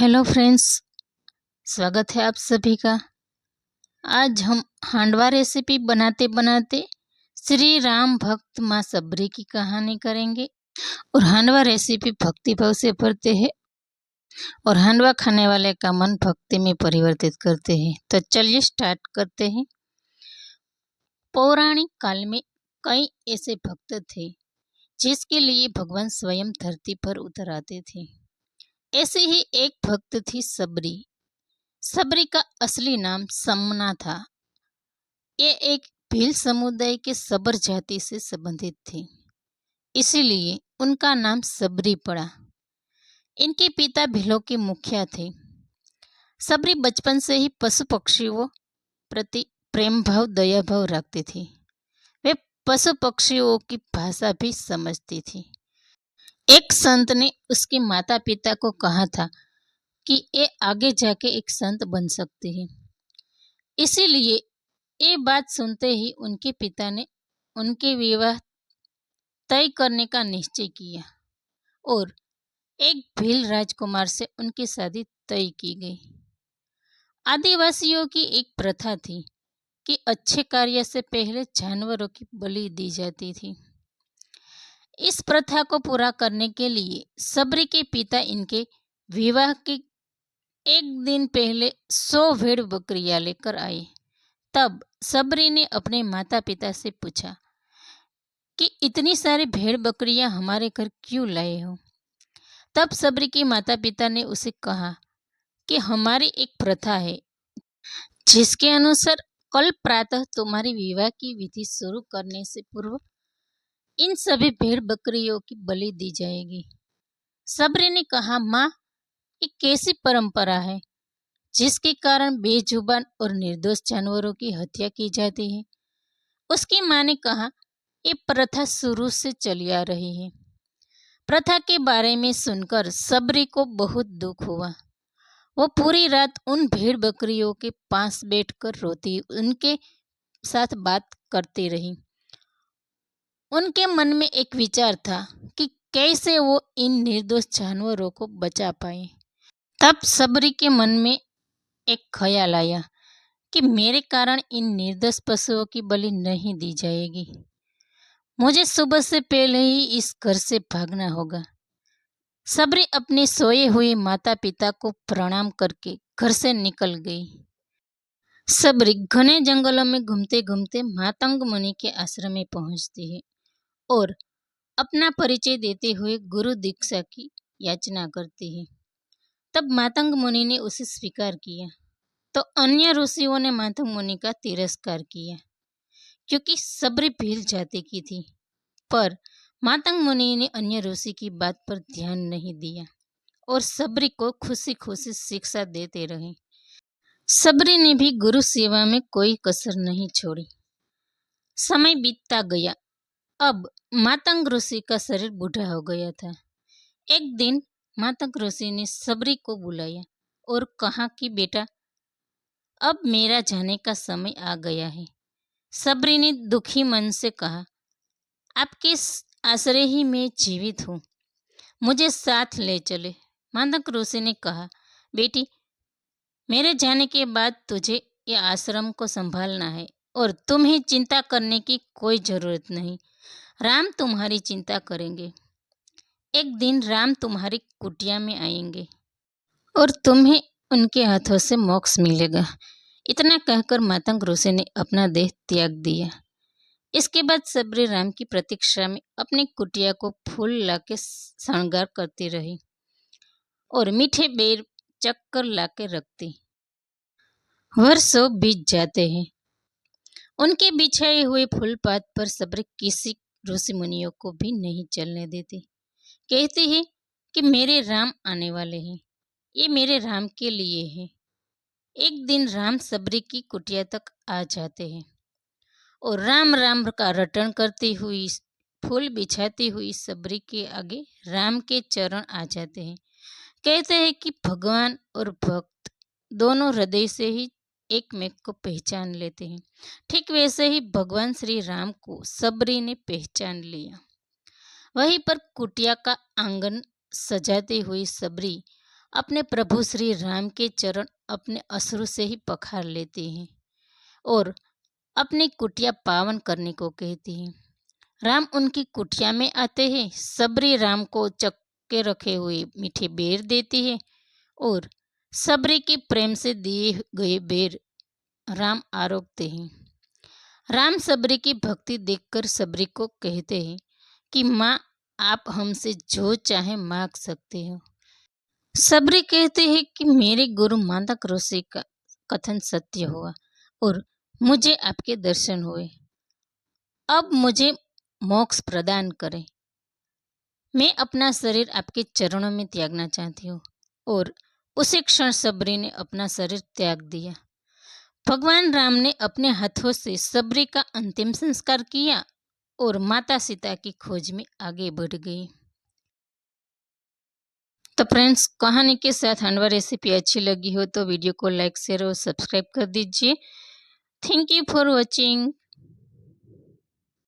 Hello friends, स्वागत है आप सभी का। आज हम हांडवा रेसिपी बनाते बनाते श्री राम भक्त माँ सबरी की कहानी करेंगे। और हांडवा रेसिपी भक्ति भाव से भरते हैं और हांडवा खाने वाले का मन भक्ति में परिवर्तित करते हैं। तो चलिए स्टार्ट करते हैं। पौराणिक काल में कई ऐसे भक्त थे जिसके लिए भगवान स्वयं धरती पर उतर आते थे। ऐसे ही एक भक्त थी सबरी। सबरी का असली नाम समना था। ये एक भील समुदाय के सबर जाति से संबंधित थे, इसीलिए उनका नाम सबरी पड़ा। इनके पिता भीलों के मुखिया थे। सबरी बचपन से ही पशु पक्षियों प्रति प्रेम भाव दया भाव रखती थी। वे पशु पक्षियों की भाषा भी समझती थी। एक संत ने उसके माता पिता को कहा था कि ये आगे जाके एक संत बन सकते हैं। इसीलिए ये बात सुनते ही उनके पिता ने उनके विवाह तय करने का निश्चय किया और एक भील राजकुमार से उनकी शादी तय की गई। आदिवासियों की एक प्रथा थी कि अच्छे कार्य से पहले जानवरों की बलि दी जाती थी। इस प्रथा को पूरा करने के लिए सबरी के पिता इनके विवाह के एक दिन पहले 100 भेड़ बकरियां लेकर आए। तब सबरी ने अपने माता पिता से पूछा कि इतनी सारी भेड़ बकरियां हमारे घर क्यों लाए हो। तब सबरी के माता पिता ने उसे कहा कि हमारी एक प्रथा है जिसके अनुसार कल प्रातः तुम्हारी विवाह की विधि शुरू करने से पूर्व इन सभी भेड़ बकरियों की बलि दी जाएगी। सबरी ने कहा, माँ, ये कैसी परंपरा है जिसके कारण बेजुबान और निर्दोष जानवरों की हत्या की जाती है। उसकी माँ ने कहा, ये प्रथा शुरू से चली आ रही है। प्रथा के बारे में सुनकर सबरी को बहुत दुख हुआ। वो पूरी रात उन भेड़ बकरियों के पास बैठकर रोती, उनके साथ बात करती रही। उनके मन में एक विचार था कि कैसे वो इन निर्दोष जानवरों को बचा पाए। तब सबरी के मन में एक ख्याल आया कि मेरे कारण इन निर्दोष पशुओं की बलि नहीं दी जाएगी। मुझे सुबह से पहले ही इस घर से भागना होगा। सबरी अपने सोए हुए माता पिता को प्रणाम करके घर से निकल गई। सबरी घने जंगलों में घूमते घूमते मातंग मुनि के आश्रम में पहुंचती है और अपना परिचय देते हुए गुरु दीक्षा की याचना करती है। तब मातंग मुनि ने उसे स्वीकार किया तो अन्य ऋषियों ने मातंग मुनि का तिरस्कार किया क्योंकि सबरी भील जाति की थी। पर मातंग मुनि ने अन्य ऋषि की बात पर ध्यान नहीं दिया और सबरी को खुशी खुशी शिक्षा देते रहे। सबरी ने भी गुरु सेवा में कोई कसर नहीं छोड़ी। समय बीतता गया। अब मातंग ऋषि का शरीर बूढ़ा हो गया था। एक दिन मातंग ऋषि ने सबरी को बुलाया और कहा कि बेटा, अब मेरा जाने का समय आ गया है। सबरी ने दुखी मन से कहा, आपके आश्रय ही मैं जीवित हूँ, मुझे साथ ले चले। मातंग ऋषि ने कहा, बेटी, मेरे जाने के बाद तुझे ये आश्रम को संभालना है और तुम्हें चिंता करने की कोई जरूरत नहीं। राम तुम्हारी चिंता करेंगे। एक दिन राम तुम्हारी कुटिया में आएंगे और तुम्हें उनके हाथों से मोक्ष मिलेगा। इतना कहकर मातंग ऋषि ने अपना देह त्याग दिया। इसके बाद सबरी राम की प्रतीक्षा में अपनी कुटिया को फूल लाके श्रृंगार करती रही और मीठे बेर चक्कर लाके रखती। वर्षों बीत जाते हैं। उनके बिछाए हुए फूलपात पर सबरी किसी ऋषि मुनियों को भी नहीं चलने देती। कहती है कि मेरे राम आने वाले हैं, ये मेरे राम के लिए है। एक दिन राम सबरी की कुटिया तक आ जाते हैं और राम राम का रटन करती हुई, फूल बिछाती हुई सबरी के आगे राम के चरण आ जाते हैं। कहते हैं कि भगवान और भक्त दोनों हृदय से ही एक मेक को पहचान लेते हैं। ठीक वैसे ही भगवान श्री राम को सबरी ने पहचान लिया। वहीं पर कुटिया का आंगन सजाती हुई सबरी अपने प्रभु श्री राम के चरण अपने अश्रु से ही पखार लेते हैं और अपनी कुटिया पावन करने को कहते हैं। राम उनकी कुटिया में आते हैं। सबरी राम को चक्के रखे हुए मीठे बेर देती है और सबरी के प्रेम से दिए गए बेर राम आरोगते हैं। राम सबरी की भक्ति देखकर सबरी को कहते हैं कि माँ, आप हमसे जो चाहे मांग सकते हो। सबरी कहते हैं कि मेरे गुरु मांदक ऋषि का कथन सत्य हुआ और मुझे आपके दर्शन हुए। अब मुझे मोक्ष प्रदान करें। मैं अपना शरीर आपके चरणों में त्यागना चाहती हूँ। और उसी क्षण सबरी ने अपना शरीर त्याग दिया। भगवान राम ने अपने हाथों से सबरी का अंतिम संस्कार किया और माता सीता की खोज में आगे बढ़ गई। तो फ्रेंड्स, कहानी के साथ हंडवा रेसिपी अच्छी लगी हो तो वीडियो को लाइक शेयर और सब्सक्राइब कर दीजिए। Thank you for watching.